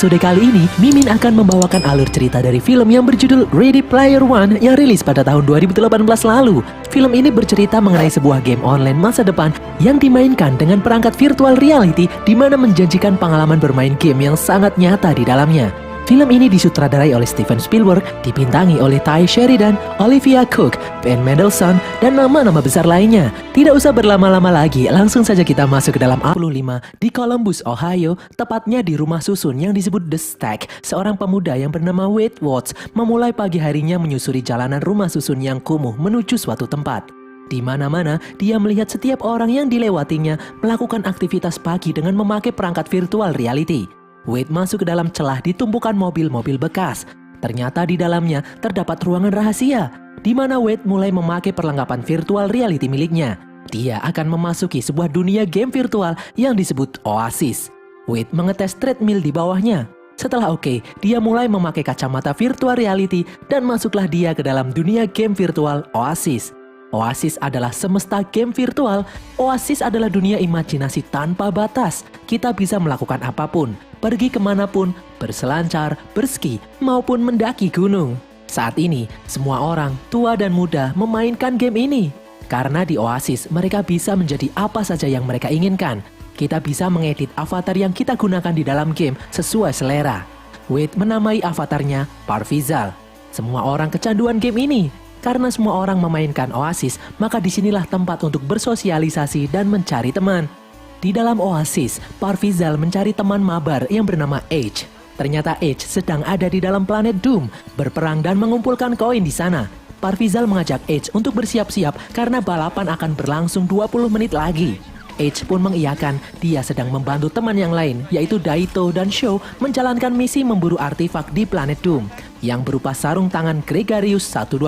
episode kali ini, Mimin akan membawakan alur cerita dari film yang berjudul Ready Player One yang rilis pada tahun 2018 lalu. Film ini bercerita mengenai sebuah game online masa depan yang dimainkan dengan perangkat virtual reality di mana menjanjikan pengalaman bermain game yang sangat nyata di dalamnya. Film ini disutradarai oleh Steven Spielberg, dibintangi oleh Ty Sheridan, Olivia Cooke, Ben Mendelsohn, dan nama-nama besar lainnya. Tidak usah berlama-lama lagi, langsung saja kita masuk ke dalam 45 di Columbus, Ohio, tepatnya di rumah susun yang disebut The Stack. Seorang pemuda yang bernama Wade Watts memulai pagi harinya menyusuri jalanan rumah susun yang kumuh menuju suatu tempat. Di mana-mana, dia melihat setiap orang yang dilewatinya melakukan aktivitas pagi dengan memakai perangkat virtual reality. Wade masuk ke dalam celah di tumpukan mobil-mobil bekas. Ternyata di dalamnya terdapat ruangan rahasia, di mana Wade mulai memakai perlengkapan virtual reality miliknya. Dia akan memasuki sebuah dunia game virtual yang disebut Oasis. Wade mengetes treadmill di bawahnya. Setelah oke, dia mulai memakai kacamata virtual reality dan masuklah dia ke dalam dunia game virtual Oasis. Oasis adalah semesta game virtual. Oasis adalah dunia imajinasi tanpa batas. Kita bisa melakukan apapun, pergi kemanapun, berselancar, berski, maupun mendaki gunung. Saat ini, semua orang, tua dan muda, memainkan game ini. Karena di Oasis, mereka bisa menjadi apa saja yang mereka inginkan. Kita bisa mengedit avatar yang kita gunakan di dalam game sesuai selera. Wade menamai avatarnya Parvizal. Semua orang kecanduan game ini. Karena semua orang memainkan Oasis, maka disinilah tempat untuk bersosialisasi dan mencari teman. Di dalam Oasis, Parvizal mencari teman mabar yang bernama Edge. Ternyata Edge sedang ada di dalam planet Doom, berperang dan mengumpulkan koin di sana. Parvizal mengajak Edge untuk bersiap-siap karena balapan akan berlangsung 20 menit lagi. Edge pun mengiyakan, dia sedang membantu teman yang lain, yaitu Daito dan Sho menjalankan misi memburu artefak di planet Doom, yang berupa sarung tangan Gregarious 120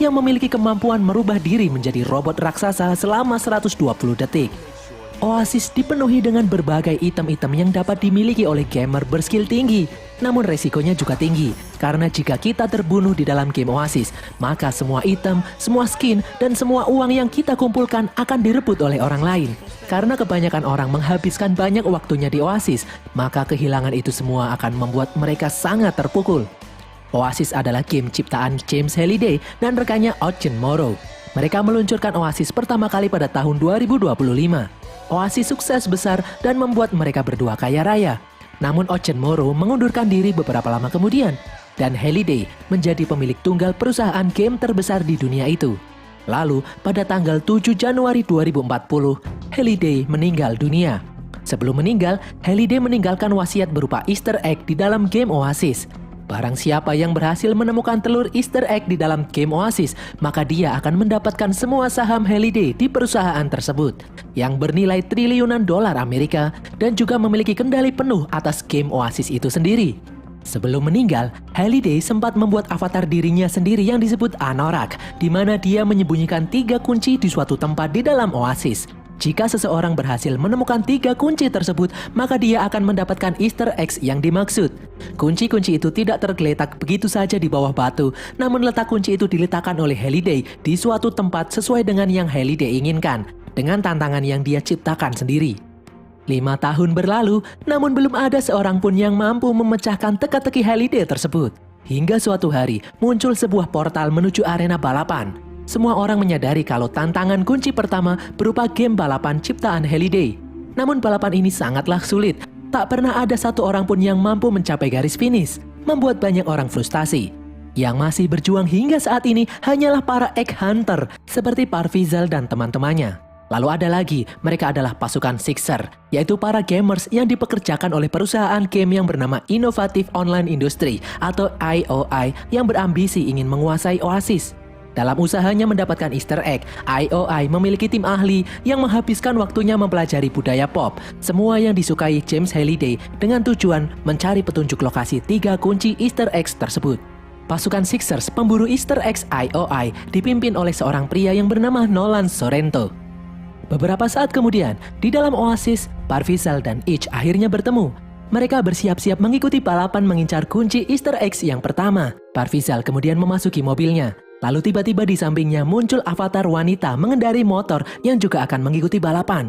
yang memiliki kemampuan merubah diri menjadi robot raksasa selama 120 detik. Oasis dipenuhi dengan berbagai item-item yang dapat dimiliki oleh gamer berskill tinggi. Namun resikonya juga tinggi, karena jika kita terbunuh di dalam game Oasis, maka semua item, semua skin, dan semua uang yang kita kumpulkan akan direbut oleh orang lain. Karena kebanyakan orang menghabiskan banyak waktunya di Oasis, maka kehilangan itu semua akan membuat mereka sangat terpukul. Oasis adalah game ciptaan James Halliday dan rekannya Ocean Morrow. Mereka meluncurkan Oasis pertama kali pada tahun 2025. Oasis sukses besar dan membuat mereka berdua kaya raya. Namun Ocean Morrow mengundurkan diri beberapa lama kemudian, dan Halliday menjadi pemilik tunggal perusahaan game terbesar di dunia itu. Lalu, pada tanggal 7 Januari 2040, Halliday meninggal dunia. Sebelum meninggal, Halliday meninggalkan wasiat berupa Easter egg di dalam game Oasis. Barang siapa yang berhasil menemukan telur Easter egg di dalam game Oasis, maka dia akan mendapatkan semua saham Halliday di perusahaan tersebut, yang bernilai triliunan dolar Amerika dan juga memiliki kendali penuh atas game Oasis itu sendiri. Sebelum meninggal, Halliday sempat membuat avatar dirinya sendiri yang disebut Anorak, di mana dia menyembunyikan 3 kunci di suatu tempat di dalam Oasis. Jika seseorang berhasil menemukan 3 kunci tersebut, maka dia akan mendapatkan Easter eggs yang dimaksud. Kunci-kunci itu tidak tergeletak begitu saja di bawah batu, namun letak kunci itu diletakkan oleh Halliday di suatu tempat sesuai dengan yang Halliday inginkan, dengan tantangan yang dia ciptakan sendiri. 5 tahun berlalu, namun belum ada seorang pun yang mampu memecahkan teka-teki Halliday tersebut. Hingga suatu hari, muncul sebuah portal menuju arena balapan. Semua orang menyadari kalau tantangan kunci pertama berupa game balapan ciptaan Halliday. Namun balapan ini sangatlah sulit. Tak pernah ada satu orang pun yang mampu mencapai garis finish, membuat banyak orang frustasi. Yang masih berjuang hingga saat ini hanyalah para egg hunter seperti Parvizal dan teman-temannya. Lalu ada lagi, mereka adalah pasukan Sixer, yaitu para gamers yang dipekerjakan oleh perusahaan game yang bernama Innovative Online Industry atau IOI yang berambisi ingin menguasai Oasis. Dalam usahanya mendapatkan Easter egg, IOI memiliki tim ahli yang menghabiskan waktunya mempelajari budaya pop, semua yang disukai James Halliday dengan tujuan mencari petunjuk lokasi 3 kunci Easter eggs tersebut. Pasukan Sixers pemburu Easter eggs IOI dipimpin oleh seorang pria yang bernama Nolan Sorrento. Beberapa saat kemudian, di dalam Oasis, Parvizal dan Edge akhirnya bertemu. Mereka bersiap-siap mengikuti balapan mengincar kunci Easter eggs yang pertama. Parvizal kemudian memasuki mobilnya. Lalu tiba-tiba di sampingnya muncul avatar wanita mengendari motor yang juga akan mengikuti balapan.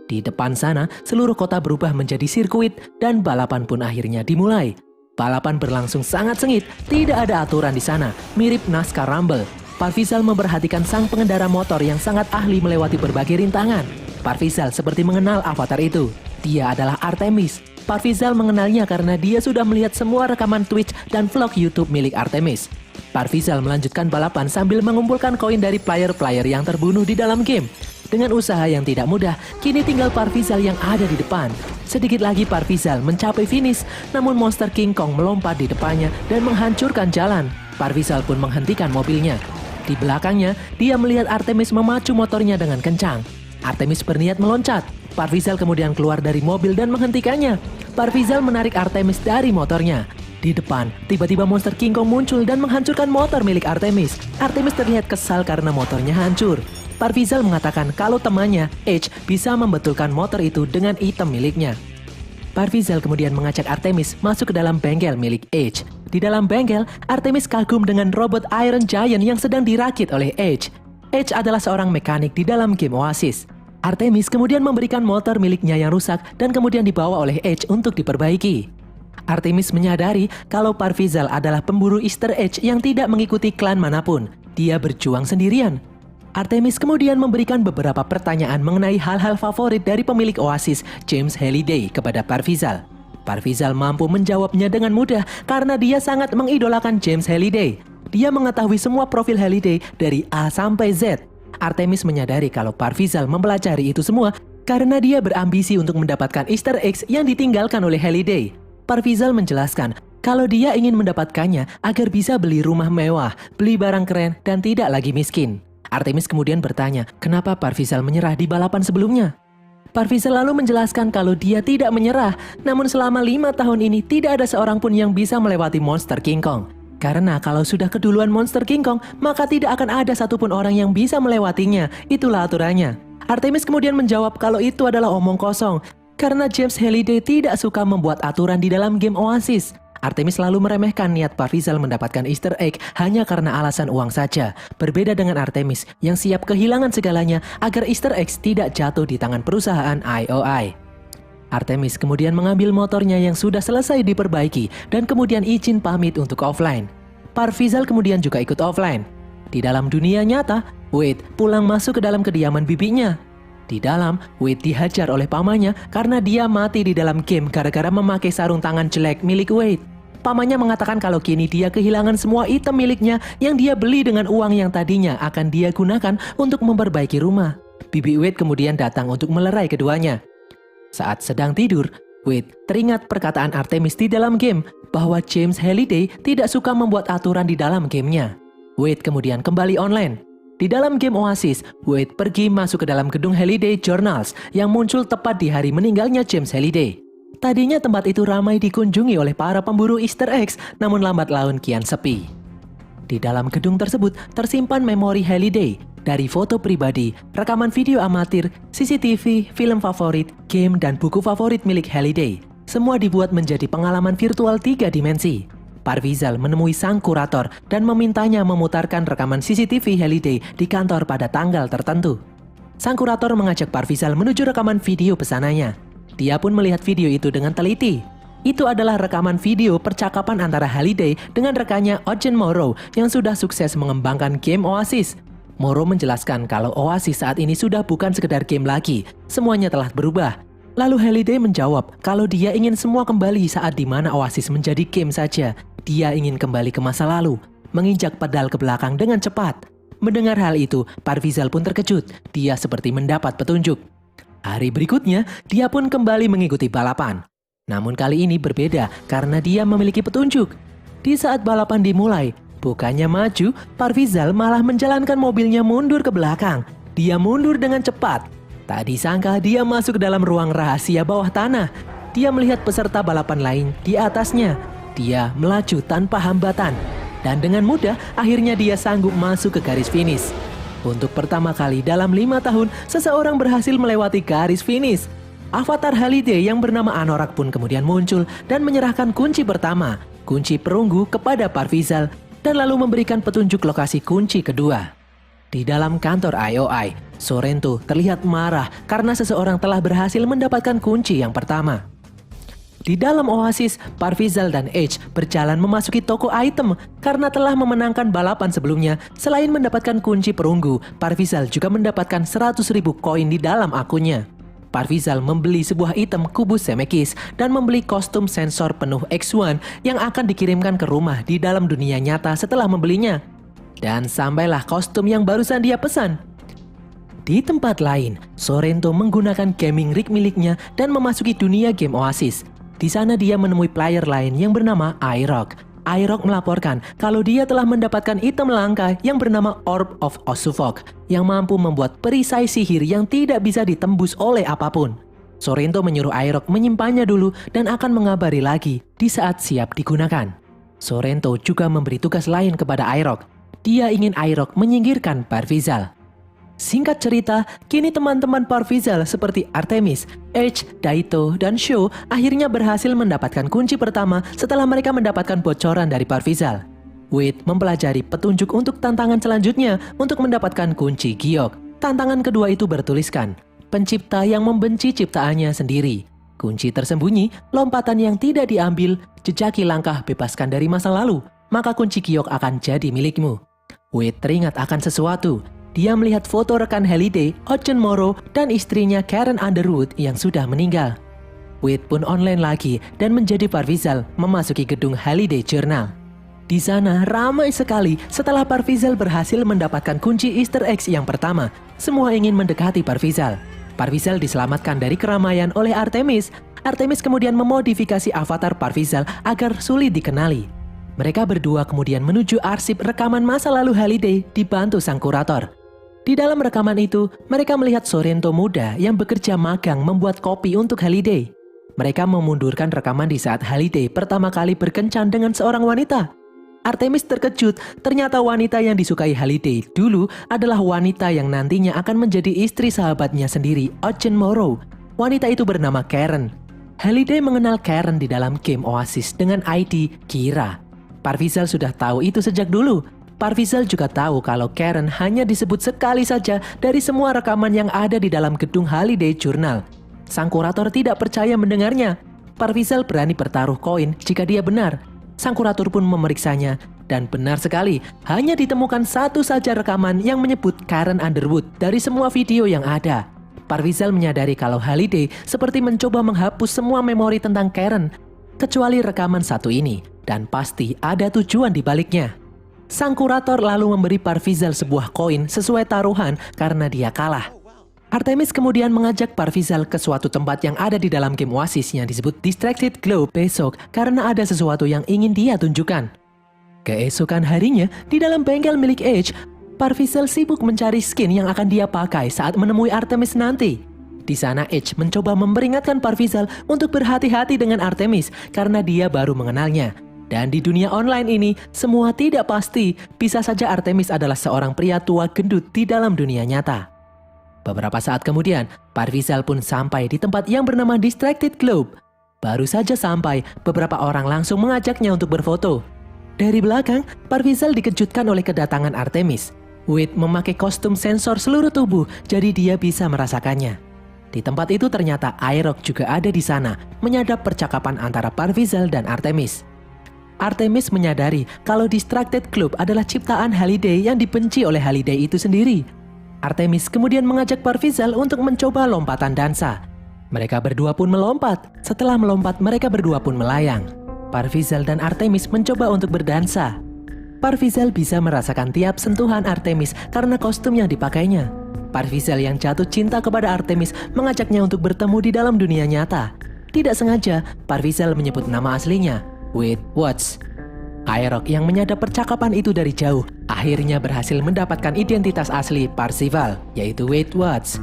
Di depan sana, seluruh kota berubah menjadi sirkuit dan balapan pun akhirnya dimulai. Balapan berlangsung sangat sengit, tidak ada aturan di sana, mirip NASCAR Rumble. Parvizal memperhatikan sang pengendara motor yang sangat ahli melewati berbagai rintangan. Parvizal seperti mengenal avatar itu. Dia adalah Artemis. Parvizal mengenalnya karena dia sudah melihat semua rekaman Twitch dan vlog YouTube milik Artemis. Parvizal melanjutkan balapan sambil mengumpulkan koin dari player-player yang terbunuh di dalam game. Dengan usaha yang tidak mudah, kini tinggal Parvizal yang ada di depan. Sedikit lagi Parvizal mencapai finish, namun monster King Kong melompat di depannya dan menghancurkan jalan. Parvizal pun menghentikan mobilnya. Di belakangnya, dia melihat Artemis memacu motornya dengan kencang. Artemis berniat meloncat. Parvizal kemudian keluar dari mobil dan menghentikannya. Parvizal menarik Artemis dari motornya. Di depan, tiba-tiba monster King Kong muncul dan menghancurkan motor milik Artemis. Artemis terlihat kesal karena motornya hancur. Parvizal mengatakan kalau temannya, Edge, bisa membetulkan motor itu dengan item miliknya. Parvizal kemudian mengajak Artemis masuk ke dalam bengkel milik Edge. Di dalam bengkel, Artemis kagum dengan robot Iron Giant yang sedang dirakit oleh Edge. Edge adalah seorang mekanik di dalam game Oasis. Artemis kemudian memberikan motor miliknya yang rusak dan kemudian dibawa oleh Edge untuk diperbaiki. Artemis menyadari kalau Parvizal adalah pemburu Easter egg yang tidak mengikuti klan manapun. Dia berjuang sendirian. Artemis kemudian memberikan beberapa pertanyaan mengenai hal-hal favorit dari pemilik Oasis, James Halliday, kepada Parvizal. Parvizal mampu menjawabnya dengan mudah karena dia sangat mengidolakan James Halliday. Dia mengetahui semua profil Halliday dari A sampai Z. Artemis menyadari kalau Parvizal mempelajari itu semua karena dia berambisi untuk mendapatkan Easter eggs yang ditinggalkan oleh Halliday. Parvizal menjelaskan kalau dia ingin mendapatkannya agar bisa beli rumah mewah, beli barang keren, dan tidak lagi miskin. Artemis kemudian bertanya, kenapa Parvizal menyerah di balapan sebelumnya? Parvizal lalu menjelaskan kalau dia tidak menyerah, namun selama 5 tahun ini tidak ada seorang pun yang bisa melewati monster King Kong. Karena kalau sudah keduluan monster King Kong, maka tidak akan ada satupun orang yang bisa melewatinya, itulah aturannya. Artemis kemudian menjawab kalau itu adalah omong kosong, karena James Halliday tidak suka membuat aturan di dalam game Oasis. Artemis lalu meremehkan niat Parvizal mendapatkan Easter egg hanya karena alasan uang saja. Berbeda dengan Artemis yang siap kehilangan segalanya agar Easter eggs tidak jatuh di tangan perusahaan IOI. Artemis kemudian mengambil motornya yang sudah selesai diperbaiki dan kemudian izin pamit untuk offline. Parvizal kemudian juga ikut offline. Di dalam dunia nyata, Wade pulang masuk ke dalam kediaman bibinya. Di dalam, Wade dihajar oleh pamannya karena dia mati di dalam game gara-gara memakai sarung tangan jelek milik Wade. Pamannya mengatakan kalau kini dia kehilangan semua item miliknya yang dia beli dengan uang yang tadinya akan dia gunakan untuk memperbaiki rumah. Bibi Wade kemudian datang untuk melerai keduanya. Saat sedang tidur, Wade teringat perkataan Artemis di dalam game bahwa James Halliday tidak suka membuat aturan di dalam gamenya. Wade kemudian kembali online. Di dalam game Oasis, Wade pergi masuk ke dalam gedung Halliday Journals yang muncul tepat di hari meninggalnya James Halliday. Tadinya tempat itu ramai dikunjungi oleh para pemburu Easter eggs, namun lambat laun kian sepi. Di dalam gedung tersebut tersimpan memori Halliday, dari foto pribadi, rekaman video amatir, CCTV, film favorit, game, dan buku favorit milik Halliday. Semua dibuat menjadi pengalaman virtual 3 dimensi. Parvizal menemui sang kurator dan memintanya memutarkan rekaman CCTV Halliday di kantor pada tanggal tertentu. Sang kurator mengajak Parvizal menuju rekaman video pesanannya. Dia pun melihat video itu dengan teliti. Itu adalah rekaman video percakapan antara Halliday dengan rekannya Eugene Morrow yang sudah sukses mengembangkan game Oasis. Morrow menjelaskan kalau Oasis saat ini sudah bukan sekedar game lagi, semuanya telah berubah. Lalu Halliday menjawab kalau dia ingin semua kembali saat dimana Oasis menjadi game saja. Dia ingin kembali ke masa lalu, menginjak pedal ke belakang dengan cepat. Mendengar hal itu, Parvizal pun terkejut. Dia seperti mendapat petunjuk. Hari berikutnya, dia pun kembali mengikuti balapan. Namun kali ini berbeda karena dia memiliki petunjuk. Di saat balapan dimulai, bukannya maju, Parvizal malah menjalankan mobilnya mundur ke belakang. Dia mundur dengan cepat. Tak disangka dia masuk ke dalam ruang rahasia bawah tanah. Dia melihat peserta balapan lain di atasnya. Dia melaju tanpa hambatan. Dan dengan mudah, akhirnya dia sanggup masuk ke garis finish. Untuk pertama kali dalam 5 tahun, seseorang berhasil melewati garis finish. Avatar Halliday yang bernama Anorak pun kemudian muncul dan menyerahkan kunci pertama, kunci perunggu kepada Parvizal, dan lalu memberikan petunjuk lokasi kunci kedua. Di dalam kantor IOI, Sorrento terlihat marah karena seseorang telah berhasil mendapatkan kunci yang pertama. Di dalam Oasis, Parvizal dan Edge berjalan memasuki toko item karena telah memenangkan balapan sebelumnya. Selain mendapatkan kunci perunggu, Parvizal juga mendapatkan 100.000 koin di dalam akunnya. Parvizal membeli sebuah item kubus Zemeckis dan membeli kostum sensor penuh X1 yang akan dikirimkan ke rumah di dalam dunia nyata setelah membelinya. Dan sampailah kostum yang barusan dia pesan. Di tempat lain, Sorrento menggunakan gaming rig miliknya dan memasuki dunia game Oasis. Di sana dia menemui player lain yang bernama IROC. IROC melaporkan kalau dia telah mendapatkan item langka yang bernama Orb of Osuvok yang mampu membuat perisai sihir yang tidak bisa ditembus oleh apapun. Sorrento menyuruh IROC menyimpannya dulu dan akan mengabari lagi di saat siap digunakan. Sorrento juga memberi tugas lain kepada IROC. Dia ingin IROC menyingkirkan Parvizal. Singkat cerita, kini teman-teman Parvizal seperti Artemis, Edge, Daito, dan Sho akhirnya berhasil mendapatkan kunci pertama setelah mereka mendapatkan bocoran dari Parvizal. Wade mempelajari petunjuk untuk tantangan selanjutnya untuk mendapatkan kunci giok. Tantangan kedua itu bertuliskan, pencipta yang membenci ciptaannya sendiri. Kunci tersembunyi, lompatan yang tidak diambil, jejaki langkah bebaskan dari masa lalu, maka kunci giok akan jadi milikmu. Wade teringat akan sesuatu. Dia melihat foto rekan Halliday, Ocean Morrow, dan istrinya Karen Underwood yang sudah meninggal. Wade pun online lagi dan menjadi Parvizal memasuki gedung Halliday Journal. Di sana ramai sekali setelah Parvizal berhasil mendapatkan kunci Easter eggs yang pertama. Semua ingin mendekati Parvizal. Parvizal diselamatkan dari keramaian oleh Artemis. Artemis kemudian memodifikasi avatar Parvizal agar sulit dikenali. Mereka berdua kemudian menuju arsip rekaman masa lalu Halliday dibantu sang kurator. Di dalam rekaman itu, mereka melihat Sorrento muda yang bekerja magang membuat kopi untuk Halliday. Mereka memundurkan rekaman di saat Halliday pertama kali berkencan dengan seorang wanita. Artemis terkejut, ternyata wanita yang disukai Halliday dulu adalah wanita yang nantinya akan menjadi istri sahabatnya sendiri, Ocean Morrow. Wanita itu bernama Karen. Halliday mengenal Karen di dalam game Oasis dengan ID Kira. Parvizal sudah tahu itu sejak dulu. Parvizal juga tahu kalau Karen hanya disebut sekali saja dari semua rekaman yang ada di dalam gedung Halliday Journal. Sang kurator tidak percaya mendengarnya. Parvizal berani bertaruh koin jika dia benar. Sang kurator pun memeriksanya, dan benar sekali, hanya ditemukan satu saja rekaman yang menyebut Karen Underwood dari semua video yang ada. Parvizal menyadari kalau Halliday seperti mencoba menghapus semua memori tentang Karen, kecuali rekaman satu ini, dan pasti ada tujuan di baliknya. Sang kurator lalu memberi Parvizal sebuah koin sesuai taruhan karena dia kalah. Artemis kemudian mengajak Parvizal ke suatu tempat yang ada di dalam game Oasis yang disebut Distracted Globe besok karena ada sesuatu yang ingin dia tunjukkan. Keesokan harinya, di dalam bengkel milik Edge, Parvizal sibuk mencari skin yang akan dia pakai saat menemui Artemis nanti. Di sana Edge mencoba memperingatkan Parvizal untuk berhati-hati dengan Artemis karena dia baru mengenalnya. Dan di dunia online ini, semua tidak pasti. Bisa saja Artemis adalah seorang pria tua gendut di dalam dunia nyata. Beberapa saat kemudian, Parvizal pun sampai di tempat yang bernama Distracted Globe. Baru saja sampai, beberapa orang langsung mengajaknya untuk berfoto. Dari belakang, Parvizal dikejutkan oleh kedatangan Artemis. Wade memakai kostum sensor seluruh tubuh, jadi dia bisa merasakannya. Di tempat itu ternyata IROC juga ada di sana, menyadap percakapan antara Parvizal dan Artemis. Artemis menyadari kalau Distracted Globe adalah ciptaan Halliday yang dibenci oleh Halliday itu sendiri. Artemis kemudian mengajak Parvizal untuk mencoba lompatan dansa. Mereka berdua pun melompat. Setelah melompat, mereka berdua pun melayang. Parvizal dan Artemis mencoba untuk berdansa. Parvizal bisa merasakan tiap sentuhan Artemis karena kostum yang dipakainya. Parvizal yang jatuh cinta kepada Artemis mengajaknya untuk bertemu di dalam dunia nyata. Tidak sengaja, Parvizal menyebut nama aslinya, Wade Watts. IROC yang menyadap percakapan itu dari jauh akhirnya berhasil mendapatkan identitas asli Parzival, yaitu Wade Watts.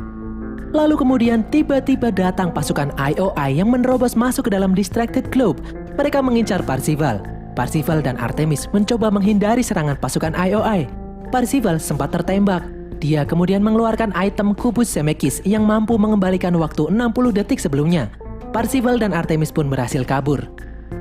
Lalu kemudian tiba-tiba datang pasukan IOI yang menerobos masuk ke dalam Distracted Globe. Mereka mengincar Parzival. Parzival dan Artemis mencoba menghindari serangan pasukan IOI. Parzival sempat tertembak. Dia kemudian mengeluarkan item kubus Zemeckis yang mampu mengembalikan waktu 60 detik sebelumnya. Parzival dan Artemis pun berhasil kabur.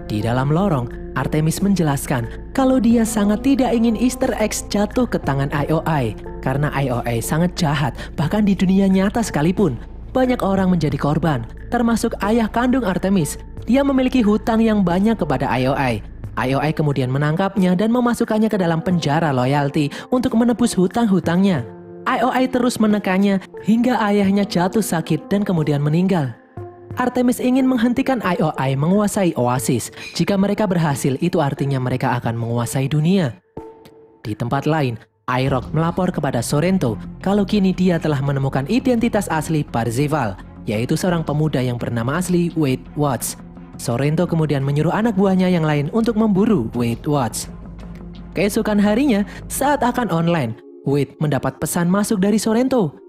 Di dalam lorong, Artemis menjelaskan kalau dia sangat tidak ingin Easter eggs jatuh ke tangan IOI karena IOI sangat jahat, bahkan di dunia nyata sekalipun. Banyak orang menjadi korban, termasuk ayah kandung Artemis. Dia memiliki hutang yang banyak kepada IOI. IOI kemudian menangkapnya dan memasukkannya ke dalam penjara loyalty untuk menebus hutang-hutangnya. IOI terus menekannya hingga ayahnya jatuh sakit dan kemudian meninggal. Artemis ingin menghentikan IOI menguasai Oasis. Jika mereka berhasil, itu artinya mereka akan menguasai dunia. Di tempat lain, IROC melapor kepada Sorrento kalau kini dia telah menemukan identitas asli Parzival, yaitu seorang pemuda yang bernama asli Wade Watts. Sorrento kemudian menyuruh anak buahnya yang lain untuk memburu Wade Watts. Keesokan harinya, saat akan online, Wade mendapat pesan masuk dari Sorrento.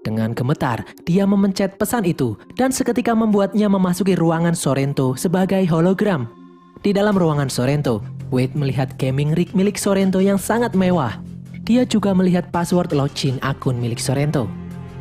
Dengan gemetar, dia memencet pesan itu dan seketika membuatnya memasuki ruangan Sorrento sebagai hologram. Di dalam ruangan Sorrento, Wade melihat gaming rig milik Sorrento yang sangat mewah. Dia juga melihat password login akun milik Sorrento.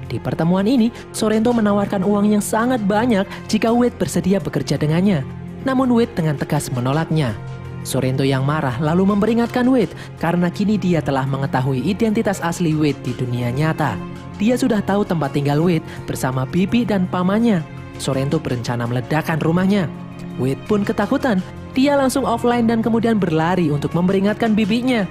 Di pertemuan ini, Sorrento menawarkan uang yang sangat banyak jika Wade bersedia bekerja dengannya. Namun Wade dengan tegas menolaknya. Sorrento yang marah lalu memperingatkan Wade karena kini dia telah mengetahui identitas asli Wade di dunia nyata. Dia sudah tahu tempat tinggal Wade bersama bibi dan pamannya. Sorrento berencana meledakkan rumahnya. Wade pun ketakutan. Dia langsung offline dan kemudian berlari untuk memperingatkan bibinya.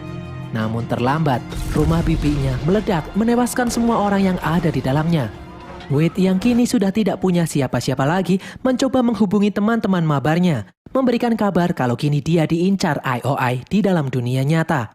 Namun terlambat, rumah bibinya meledak menewaskan semua orang yang ada di dalamnya. Wade yang kini sudah tidak punya siapa-siapa lagi mencoba menghubungi teman-teman mabarnya, memberikan kabar kalau kini dia diincar IOI di dalam dunia nyata.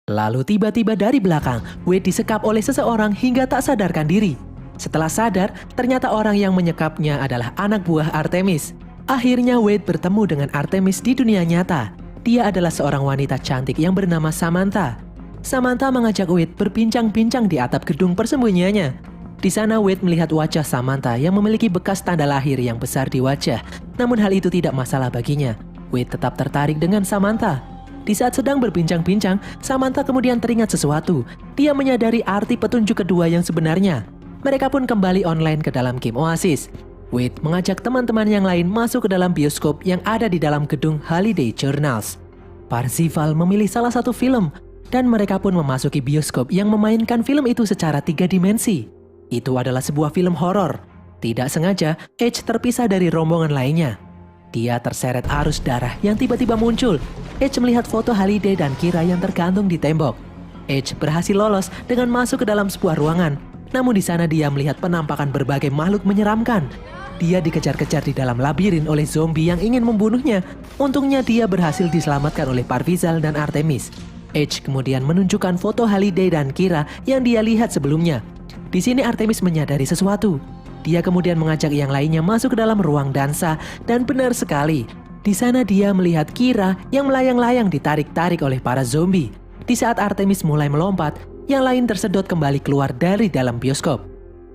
Lalu tiba-tiba dari belakang, Wade disekap oleh seseorang hingga tak sadarkan diri. Setelah sadar, ternyata orang yang menyekapnya adalah anak buah Artemis. Akhirnya Wade bertemu dengan Artemis di dunia nyata. Dia adalah seorang wanita cantik yang bernama Samantha. Samantha mengajak Wade berbincang-bincang di atap gedung persembunyiannya. Di sana Wade melihat wajah Samantha yang memiliki bekas tanda lahir yang besar di wajah. Namun hal itu tidak masalah baginya. Wade tetap tertarik dengan Samantha. Di saat sedang berbincang-bincang, Samantha kemudian teringat sesuatu. Dia menyadari arti petunjuk kedua yang sebenarnya. Mereka pun kembali online ke dalam game Oasis. Wade mengajak teman-teman yang lain masuk ke dalam bioskop yang ada di dalam gedung Holiday Journals. Parzival memilih salah satu film, dan mereka pun memasuki bioskop yang memainkan film itu secara 3 dimensi. Itu adalah sebuah film horor. Tidak sengaja, Edge terpisah dari rombongan lainnya. Dia terseret arus darah yang tiba-tiba muncul. Edge melihat foto Halliday dan Kira yang tergantung di tembok. Edge berhasil lolos dengan masuk ke dalam sebuah ruangan. Namun di sana dia melihat penampakan berbagai makhluk menyeramkan. Dia dikejar-kejar di dalam labirin oleh zombie yang ingin membunuhnya. Untungnya dia berhasil diselamatkan oleh Parzival dan Artemis. Edge kemudian menunjukkan foto Halliday dan Kira yang dia lihat sebelumnya. Di sini Artemis menyadari sesuatu. Dia kemudian mengajak yang lainnya masuk ke dalam ruang dansa dan benar sekali. Di sana dia melihat Kira yang melayang-layang ditarik-tarik oleh para zombie. Di saat Artemis mulai melompat, yang lain tersedot kembali keluar dari dalam bioskop.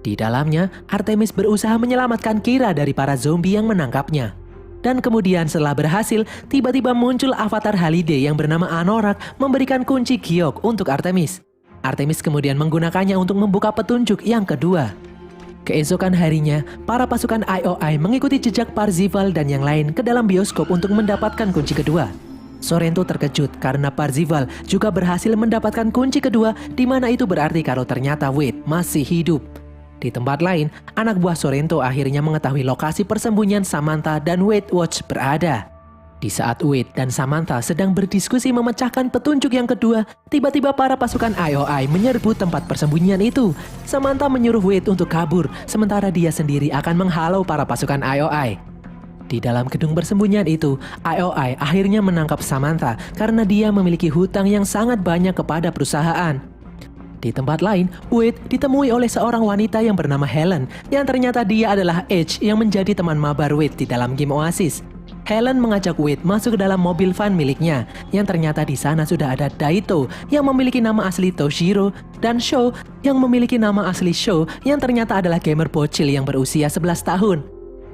Di dalamnya, Artemis berusaha menyelamatkan Kira dari para zombie yang menangkapnya. Dan kemudian setelah berhasil, tiba-tiba muncul avatar Halliday yang bernama Anorak memberikan kunci giok untuk Artemis. Artemis kemudian menggunakannya untuk membuka petunjuk yang kedua. Keesokan harinya, para pasukan IOI mengikuti jejak Parzival dan yang lain ke dalam bioskop untuk mendapatkan kunci kedua. Sorrento terkejut karena Parzival juga berhasil mendapatkan kunci kedua, di mana itu berarti kalau ternyata Wade masih hidup. Di tempat lain, anak buah Sorrento akhirnya mengetahui lokasi persembunyian Samantha dan Wade Watch berada. Di saat Wade dan Samantha sedang berdiskusi memecahkan petunjuk yang kedua, tiba-tiba para pasukan IOI menyerbu tempat persembunyian itu. Samantha menyuruh Wade untuk kabur, sementara dia sendiri akan menghalau para pasukan IOI. Di dalam gedung persembunyian itu, IOI akhirnya menangkap Samantha karena dia memiliki hutang yang sangat banyak kepada perusahaan. Di tempat lain, Wade ditemui oleh seorang wanita yang bernama Helen, yang ternyata dia adalah Edge yang menjadi teman mabar Wade di dalam game Oasis. Helen mengajak Wade masuk ke dalam mobil van miliknya, yang ternyata di sana sudah ada Daito yang memiliki nama asli Toshiro dan Sho yang memiliki nama asli Sho yang ternyata adalah gamer bocil yang berusia 11 tahun.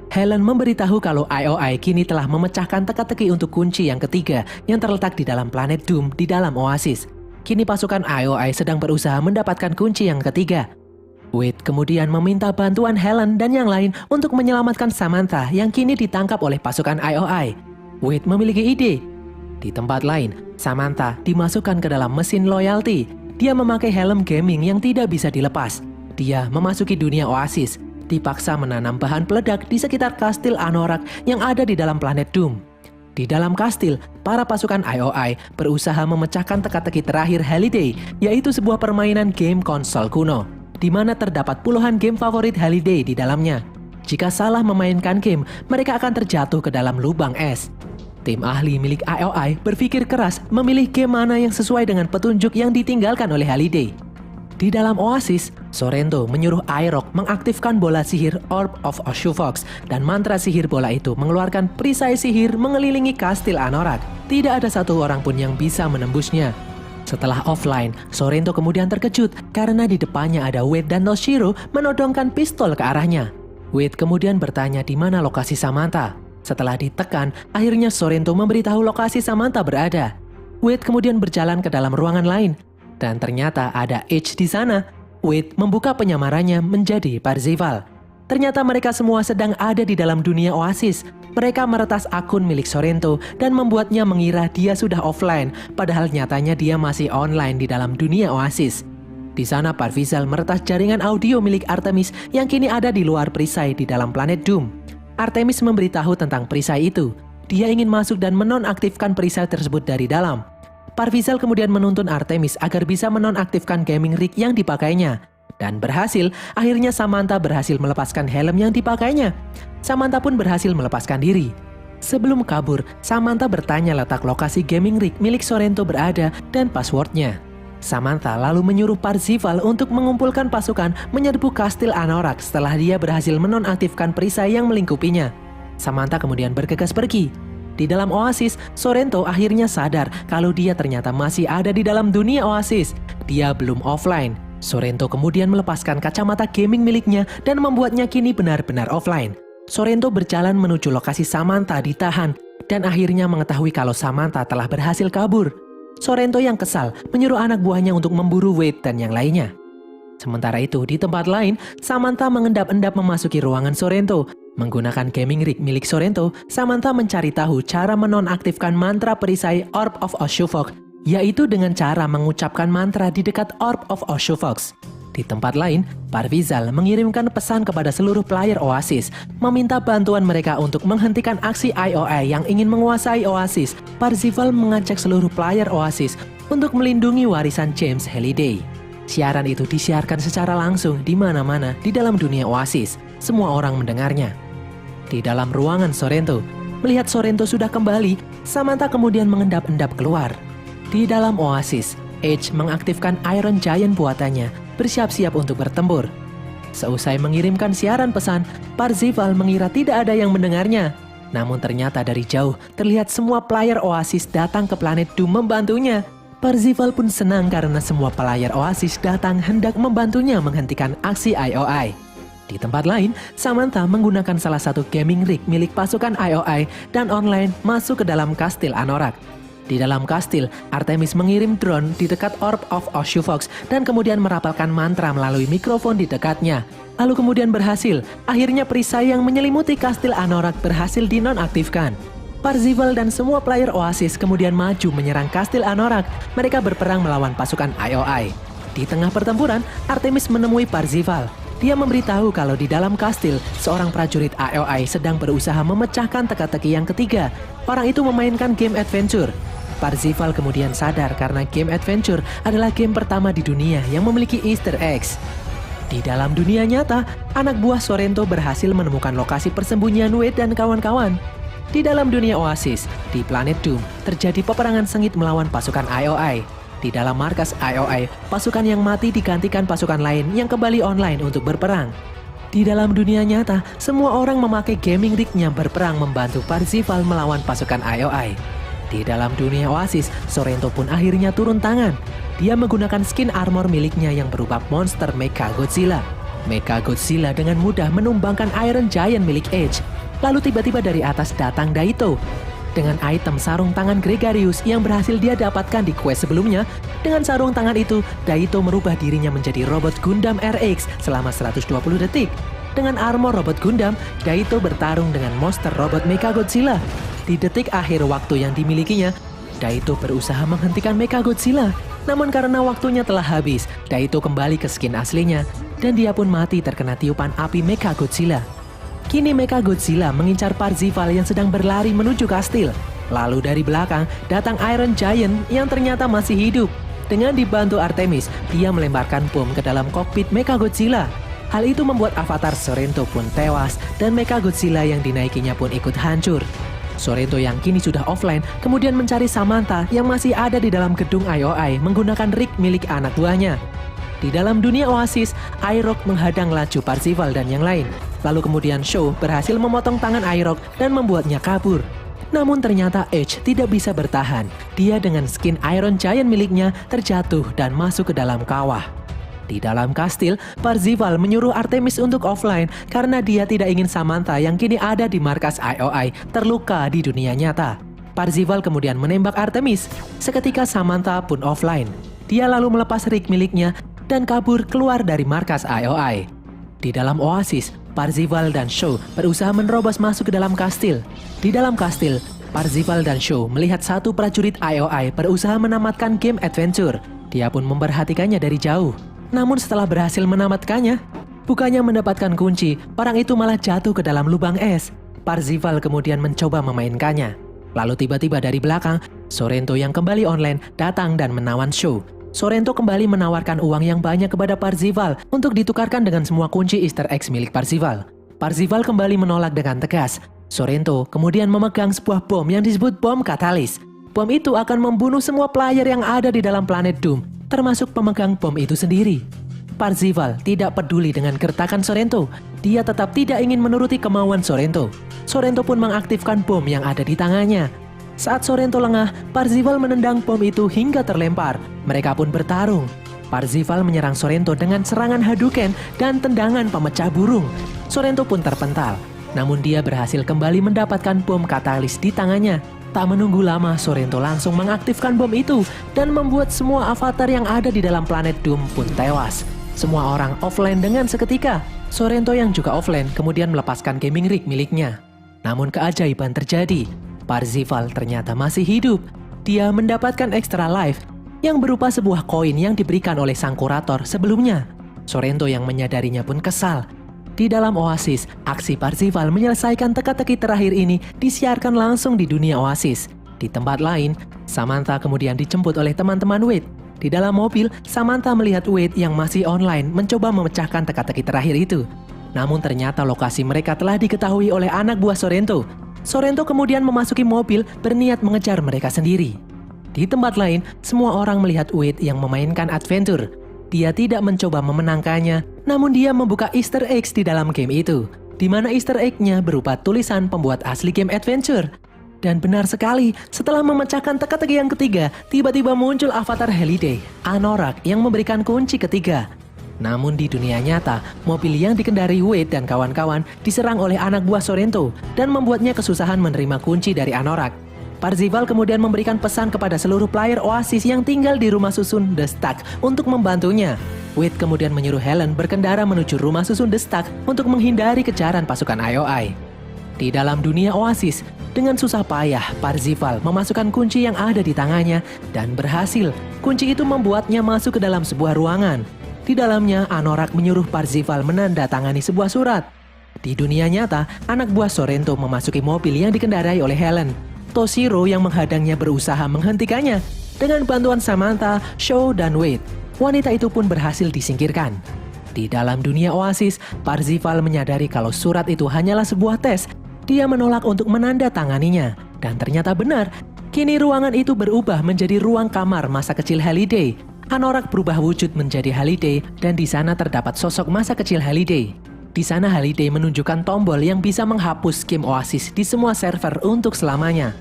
Helen memberitahu kalau IOI kini telah memecahkan teka-teki untuk kunci yang ketiga yang terletak di dalam planet Doom di dalam Oasis. Kini pasukan IOI sedang berusaha mendapatkan kunci yang ketiga. Wade kemudian meminta bantuan Helen dan yang lain untuk menyelamatkan Samantha yang kini ditangkap oleh pasukan IOI. Wade memiliki ide. Di tempat lain, Samantha dimasukkan ke dalam mesin loyalty. Dia memakai helm gaming yang tidak bisa dilepas. Dia memasuki dunia Oasis, dipaksa menanam bahan peledak di sekitar kastil Anorak yang ada di dalam planet Doom. Di dalam kastil, para pasukan IOI berusaha memecahkan teka-teki terakhir Halliday, yaitu sebuah permainan game konsol kuno, di mana terdapat puluhan game favorit Halliday di dalamnya. Jika salah memainkan game, mereka akan terjatuh ke dalam lubang es. Tim ahli milik IOI berpikir keras memilih game mana yang sesuai dengan petunjuk yang ditinggalkan oleh Halliday. Di dalam Oasis, Sorrento menyuruh Aerok mengaktifkan bola sihir Orb of Oshufok dan mantra sihir bola itu mengeluarkan perisai sihir mengelilingi kastil Anorak. Tidak ada satu orang pun yang bisa menembusnya. Setelah offline, Sorrento kemudian terkejut karena di depannya ada Wade dan Toshiro menodongkan pistol ke arahnya. Wade kemudian bertanya di mana lokasi Samantha. Setelah ditekan, akhirnya Sorrento memberitahu lokasi Samantha berada. Wade kemudian berjalan ke dalam ruangan lain. Dan ternyata ada Edge di sana. Wade membuka penyamarannya menjadi Parzival. Ternyata mereka semua sedang ada di dalam dunia Oasis. Mereka meretas akun milik Sorrento dan membuatnya mengira dia sudah offline, padahal nyatanya dia masih online di dalam dunia Oasis. Di sana Parzival meretas jaringan audio milik Artemis yang kini ada di luar perisai di dalam planet Doom. Artemis memberitahu tentang perisai itu. Dia ingin masuk dan menonaktifkan perisai tersebut dari dalam. Parzival kemudian menuntun Artemis agar bisa menonaktifkan gaming rig yang dipakainya. Dan berhasil, akhirnya Samantha berhasil melepaskan helm yang dipakainya. Samantha pun berhasil melepaskan diri. Sebelum kabur, Samantha bertanya letak lokasi gaming rig milik Sorrento berada dan passwordnya. Samantha lalu menyuruh Parzival untuk mengumpulkan pasukan menyerbu kastil Anorak setelah dia berhasil menonaktifkan perisai yang melingkupinya. Samantha kemudian bergegas pergi. Di dalam Oasis, Sorrento akhirnya sadar kalau dia ternyata masih ada di dalam dunia Oasis. Dia belum offline. Sorrento kemudian melepaskan kacamata gaming miliknya dan membuatnya kini benar-benar offline. Sorrento berjalan menuju lokasi Samantha ditahan dan akhirnya mengetahui kalau Samantha telah berhasil kabur. Sorrento yang kesal menyuruh anak buahnya untuk memburu Wade dan yang lainnya. Sementara itu, di tempat lain, Samantha mengendap-endap memasuki ruangan Sorrento. Menggunakan gaming rig milik Sorrento, Samantha mencari tahu cara menonaktifkan mantra perisai Orb of Oshufok, yaitu dengan cara mengucapkan mantra di dekat Orb of Oshufok. Di tempat lain, Parzival mengirimkan pesan kepada seluruh player Oasis, meminta bantuan mereka untuk menghentikan aksi IOI yang ingin menguasai Oasis. Parzival mengajak seluruh player Oasis untuk melindungi warisan James Halliday. Siaran itu disiarkan secara langsung di mana-mana di dalam dunia Oasis. Semua orang mendengarnya. Di dalam ruangan Sorrento, melihat Sorrento sudah kembali, Samantha kemudian mengendap-endap keluar. Di dalam Oasis, Edge mengaktifkan Iron Giant buatannya, bersiap-siap untuk bertempur. Seusai mengirimkan siaran pesan, Parzival mengira tidak ada yang mendengarnya. Namun ternyata dari jauh, terlihat semua player Oasis datang ke planet Doom membantunya. Parzival pun senang karena semua player Oasis datang hendak membantunya menghentikan aksi IOI. Di tempat lain, Samantha menggunakan salah satu gaming rig milik pasukan IOI dan online masuk ke dalam kastil Anorak. Di dalam kastil, Artemis mengirim drone di dekat Orb of Oshufok dan kemudian merapalkan mantra melalui mikrofon di dekatnya. Lalu kemudian berhasil, akhirnya perisai yang menyelimuti kastil Anorak berhasil dinonaktifkan. Parzival dan semua player Oasis kemudian maju menyerang kastil Anorak. Mereka berperang melawan pasukan IOI. Di tengah pertempuran, Artemis menemui Parzival. Dia memberitahu kalau di dalam kastil, seorang prajurit IOI sedang berusaha memecahkan teka-teki yang ketiga. Orang itu memainkan game adventure. Parzival kemudian sadar karena game adventure adalah game pertama di dunia yang memiliki Easter eggs. Di dalam dunia nyata, anak buah Sorrento berhasil menemukan lokasi persembunyian Wade dan kawan-kawan. Di dalam dunia Oasis, di planet Doom, terjadi peperangan sengit melawan pasukan IOI. Di dalam markas IOI, pasukan yang mati digantikan pasukan lain yang kembali online untuk berperang. Di dalam dunia nyata, semua orang memakai gaming rig-nya berperang membantu Parzival melawan pasukan IOI. Di dalam dunia Oasis, Sorrento pun akhirnya turun tangan. Dia menggunakan skin armor miliknya yang berupa monster Mechagodzilla. Mechagodzilla dengan mudah menumbangkan Iron Giant milik Edge. Lalu tiba-tiba dari atas datang Daito. Dengan item sarung tangan Gregarious yang berhasil dia dapatkan di quest sebelumnya, dengan sarung tangan itu, Daito merubah dirinya menjadi robot Gundam RX selama 120 detik. Dengan armor robot Gundam, Daito bertarung dengan monster robot Mechagodzilla. Di detik akhir waktu yang dimilikinya, Daito berusaha menghentikan Mechagodzilla. Namun karena waktunya telah habis, Daito kembali ke skin aslinya dan dia pun mati terkena tiupan api Mechagodzilla. Kini Mechagodzilla mengincar Parzival yang sedang berlari menuju kastil. Lalu dari belakang datang Iron Giant yang ternyata masih hidup. Dengan dibantu Artemis, dia melemparkan bom ke dalam kokpit Mechagodzilla. Hal itu membuat avatar Sorrento pun tewas dan Mechagodzilla yang dinaikinya pun ikut hancur. Sorrento yang kini sudah offline kemudian mencari Samantha yang masih ada di dalam gedung IOI menggunakan rig milik anak buahnya. Di dalam dunia Oasis, Iroh menghadang laju Parzival dan yang lain. Lalu kemudian Shaw berhasil memotong tangan Iroh dan membuatnya kabur. Namun ternyata Edge tidak bisa bertahan. Dia dengan skin Iron Giant miliknya terjatuh dan masuk ke dalam kawah. Di dalam kastil, Parzival menyuruh Artemis untuk offline karena dia tidak ingin Samantha yang kini ada di markas IOI terluka di dunia nyata. Parzival kemudian menembak Artemis. Seketika Samantha pun offline. Dia lalu melepas rig miliknya dan kabur keluar dari markas IOI. Di dalam Oasis, Parzival dan Shaw berusaha menerobos masuk ke dalam kastil. Di dalam kastil, Parzival dan Shaw melihat satu prajurit IOI berusaha menamatkan game adventure. Dia pun memperhatikannya dari jauh. Namun setelah berhasil menamatkannya, bukannya mendapatkan kunci, orang itu malah jatuh ke dalam lubang es. Parzival kemudian mencoba memainkannya. Lalu tiba-tiba dari belakang, Sorrento yang kembali online datang dan menawan Shaw. Sorrento kembali menawarkan uang yang banyak kepada Parzival untuk ditukarkan dengan semua kunci Easter eggs milik Parzival. Parzival kembali menolak dengan tegas. Sorrento kemudian memegang sebuah bom yang disebut bom katalis. Bom itu akan membunuh semua player yang ada di dalam planet Doom, termasuk pemegang bom itu sendiri. Parzival tidak peduli dengan gertakan Sorrento. Dia tetap tidak ingin menuruti kemauan Sorrento. Sorrento pun mengaktifkan bom yang ada di tangannya. Saat Sorrento lengah, Parzival menendang bom itu hingga terlempar. Mereka pun bertarung. Parzival menyerang Sorrento dengan serangan Hadouken dan tendangan pemecah burung. Sorrento pun terpental. Namun dia berhasil kembali mendapatkan bom katalis di tangannya. Tak menunggu lama, Sorrento langsung mengaktifkan bom itu dan membuat semua avatar yang ada di dalam planet Doom pun tewas. Semua orang offline dengan seketika. Sorrento yang juga offline kemudian melepaskan gaming rig miliknya. Namun keajaiban terjadi. Parzival ternyata masih hidup. Dia mendapatkan extra life yang berupa sebuah koin yang diberikan oleh sang kurator sebelumnya. Sorrento yang menyadarinya pun kesal. Di dalam Oasis, aksi Parzival menyelesaikan teka-teki terakhir ini disiarkan langsung di dunia Oasis. Di tempat lain, Samantha kemudian dijemput oleh teman-teman Wade. Di dalam mobil, Samantha melihat Wade yang masih online mencoba memecahkan teka-teki terakhir itu. Namun ternyata lokasi mereka telah diketahui oleh anak buah Sorrento. Sorrento kemudian memasuki mobil berniat mengejar mereka sendiri. Di tempat lain, semua orang melihat Wade yang memainkan adventure. Dia tidak mencoba memenangkannya, namun dia membuka Easter eggs di dalam game itu, di mana Easter egg-nya berupa tulisan pembuat asli game adventure. Dan benar sekali, setelah memecahkan teka-teki yang ketiga, tiba-tiba muncul avatar Halliday, Anorak yang memberikan kunci ketiga. Namun di dunia nyata, mobil yang dikendari Wade dan kawan-kawan diserang oleh anak buah Sorrento dan membuatnya kesusahan menerima kunci dari Anorak. Parzival kemudian memberikan pesan kepada seluruh player Oasis yang tinggal di rumah susun The Stack untuk membantunya. Wade kemudian menyuruh Helen berkendara menuju rumah susun The Stack untuk menghindari kejaran pasukan IOI. Di dalam dunia Oasis, dengan susah payah Parzival memasukkan kunci yang ada di tangannya dan berhasil. Kunci itu membuatnya masuk ke dalam sebuah ruangan. Di dalamnya, Anorak menyuruh Parzival menandatangani sebuah surat. Di dunia nyata, anak buah Sorrento memasuki mobil yang dikendarai oleh Helen. Toshiro yang menghadangnya berusaha menghentikannya. Dengan bantuan Samantha, Shaw, dan Wade, wanita itu pun berhasil disingkirkan. Di dalam dunia Oasis, Parzival menyadari kalau surat itu hanyalah sebuah tes. Dia menolak untuk menandatanganinya. Dan ternyata benar, kini ruangan itu berubah menjadi ruang kamar masa kecil Halliday. Anorak berubah wujud menjadi Halliday dan di sana terdapat sosok masa kecil Halliday. Di sana Halliday menunjukkan tombol yang bisa menghapus game Oasis di semua server untuk selamanya.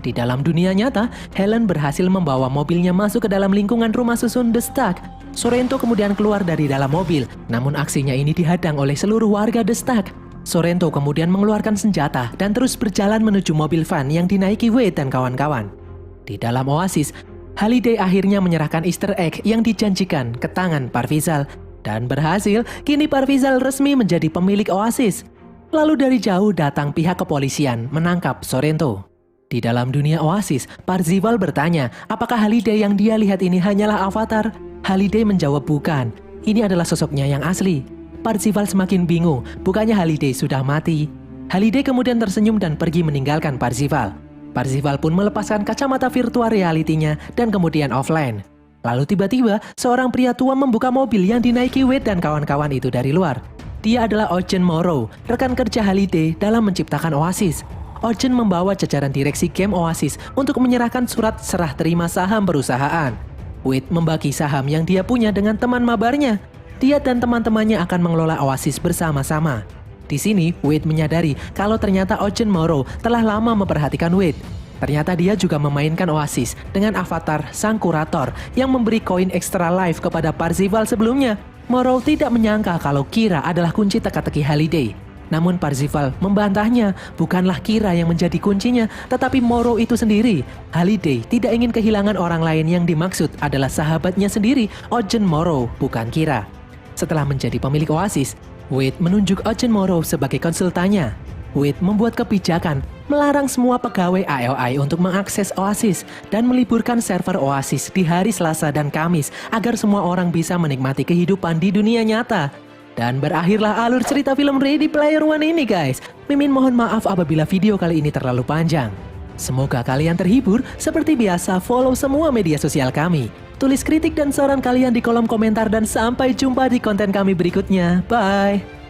Di dalam dunia nyata, Helen berhasil membawa mobilnya masuk ke dalam lingkungan rumah susun The Stack. Sorrento kemudian keluar dari dalam mobil, namun aksinya ini dihadang oleh seluruh warga The Stack. Sorrento kemudian mengeluarkan senjata dan terus berjalan menuju mobil van yang dinaiki Wade dan kawan-kawan. Di dalam Oasis, Halliday akhirnya menyerahkan Easter egg yang dijanjikan ke tangan Parzival. Dan berhasil, kini Parzival resmi menjadi pemilik Oasis. Lalu dari jauh datang pihak kepolisian menangkap Sorrento. Di dalam dunia Oasis, Parzival bertanya, apakah Halliday yang dia lihat ini hanyalah avatar? Halliday menjawab bukan, ini adalah sosoknya yang asli. Parzival semakin bingung, bukannya Halliday sudah mati. Halliday kemudian tersenyum dan pergi meninggalkan Parzival. Parzival pun melepaskan kacamata virtual reality-nya dan kemudian offline. Lalu tiba-tiba, seorang pria tua membuka mobil yang dinaiki Wade dan kawan-kawan itu dari luar. Dia adalah Eugen Morrow, rekan kerja Halliday dalam menciptakan Oasis. Eugen membawa jajaran direksi game Oasis untuk menyerahkan surat serah terima saham perusahaan. Wade membagi saham yang dia punya dengan teman mabarnya. Dia dan teman-temannya akan mengelola Oasis bersama-sama. Di sini, Wade menyadari kalau ternyata Eugen Morrow telah lama memperhatikan Wade. Ternyata dia juga memainkan Oasis dengan avatar sang kurator yang memberi koin extra life kepada Parzival sebelumnya. Morrow tidak menyangka kalau Kira adalah kunci teka-teki Halliday. Namun Parzival membantahnya, bukanlah Kira yang menjadi kuncinya, tetapi Morrow itu sendiri. Halliday tidak ingin kehilangan orang lain yang dimaksud adalah sahabatnya sendiri, Eugen Morrow, bukan Kira. Setelah menjadi pemilik Oasis, Wade menunjuk Eugen Morrow sebagai konsultannya. Wade membuat kebijakan melarang semua pegawai AOI untuk mengakses Oasis dan meliburkan server Oasis di hari Selasa dan Kamis agar semua orang bisa menikmati kehidupan di dunia nyata. Dan berakhirlah alur cerita film Ready Player One ini guys. Mimin mohon maaf apabila video kali ini terlalu panjang. Semoga kalian terhibur. Seperti biasa follow semua media sosial kami. Tulis kritik dan saran kalian di kolom komentar dan sampai jumpa di konten kami berikutnya. Bye!